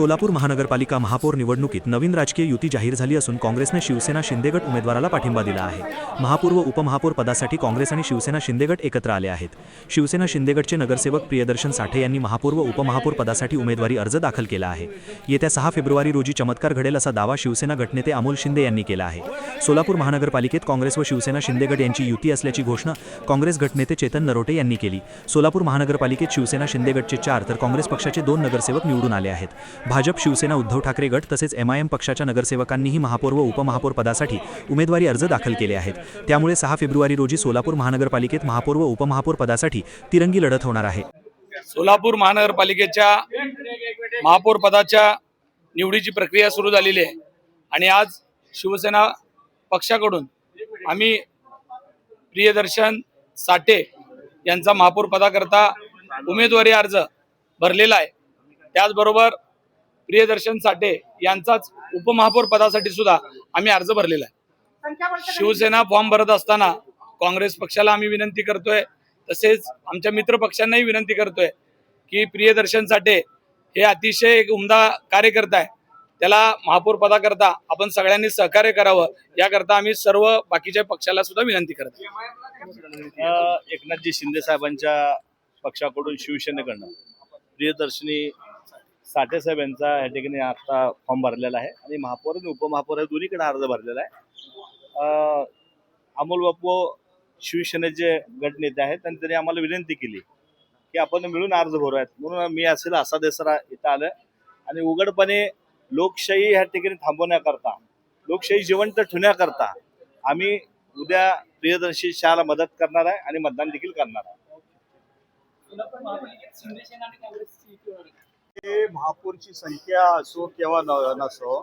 सोलापूर महानगरपालिका महापौर निवडणुकीत नवीन राजकीय युती जाहीर झाली असून काँग्रेसने शिवसेना शिंदेगट उमेदवाराला पाठिंबा दिला आहे। महापौर व उपमहापौर पदासाठी काँग्रेस आणि शिवसेना शिंदेगट एकत्र आले आहेत। शिवसेना शिंदेगटचे नगरसेवक प्रियदर्शन साठे यांनी महापौर व उपमहापौर पदासाठी उमेदवारी अर्ज दाखल केला आहे। येत्या 6 फेब्रुवारी रोजी चमत्कार घडेल असा दावा शिवसेना गटनेते अमोल शिंदे यांनी केला आहे। सोलापूर महानगरपालिकेत काँग्रेस व शिवसेना शिंदेगट यांची युती असल्याची घोषणा काँग्रेस गटनेते चेतन नरोटे यांनी केली। सोलापूर महानगरपालिकेत शिवसेना शिंदेगटचे 4 तर काँग्रेस पक्षाचे 2 नगरसेवक निवडून आले आहेत। भाजप शिवसेना उद्धव ठाकरे गट तसेच MIM पक्षाच्या नगरसेवकांनीही महापौर व उपमहापौर पदासाठी उमेदवारी अर्ज दाखल केले आहेत। त्यामुळे 6 फेब्रुवारी रोजी सोलापूर महानगरपालिकेत महापौर व उपमहापौर पदासाठी तिरंगी लढत होणार आहे। सोलापूर महानगरपालिकेच्या महापौर पदाच्या निवडीची प्रक्रिया सुरू झालेली आहे आणि आज शिवसेना पक्षाकडून आम्ही प्रियदर्शन साठे यांचा महापौर पदाकरता उमेदवारी अर्ज भरलेला आहे। त्याचबरोबर प्रियदर्शन साठे यांचाच उपमहापौर पदासाठी सुद्धा आम्ही अर्ज भरलेला आहे। शिवसेना फॉर्म भरत असताना काँग्रेस पक्षाला आम्ही विनंती करतोय, तसेच आमच्या मित्र पक्षांनाही विनंती करतोय की प्रियदर्शन साठे हे अतिशय एक उमदा कार्यकर्ता आहे, त्याला महापौर पदाकरता आपण सगळ्यांनी सहकार्य करावं याकरता आम्ही सर्व बाकीच्या पक्षाला सुद्धा विनंती करतो। एकनाथजी शिंदे साहेबांच्या पक्षाकडून शिवसेनेकडनं प्रियदर्शनी साठे साहेब यांचा या ठिकाणी आता फॉर्म भरलेला आहे आणि महापौर आणि उपमहापौर या दोन्हीकडे अर्ज भरलेला आहे। अमोल बापू शिवसेनेचे गटनेते आहेत आणि त्यांनी आम्हाला विनंती केली की आपण मिळून अर्ज भरूयात, म्हणून मी असेल असा देसरा इथं आलं आणि उघडपणे लोकशाही ह्या ठिकाणी थांबवण्याकरता, लोकशाही जिवंत ठेवण्याकरता आम्ही उद्या प्रियदर्शी शाला मदत करणार आहे आणि मतदान देखील करणार आहे। महापौरची संख्या असो किंवा नसो,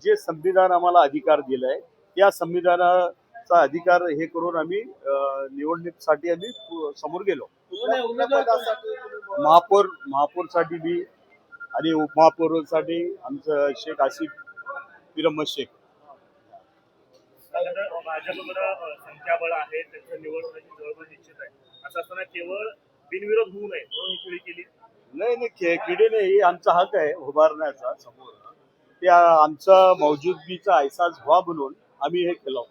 जे संविधान आम्हाला अधिकार दिलाय त्या संविधानाचा अधिकार हे करून आम्ही निवडणुकीसाठी आम्ही समोर गेलो। महापौरसाठी बी आणि उपमहापौरसाठी आमचं शेख आसिफ पिरमत शेख। भाजपकडे संख्याबळ आहे, त्याचं निवड होण्याची जवळपास निश्चित आहे, असं असताना केवळ बिनविरोध होऊ नये म्हणून ही खेळी केली नाही, किडे नाही, आमचा हक आहे उभारण्याचा समोर, त्या आमचा मौजूदगीचा एहसास व्हा म्हणून आम्ही हे केलं।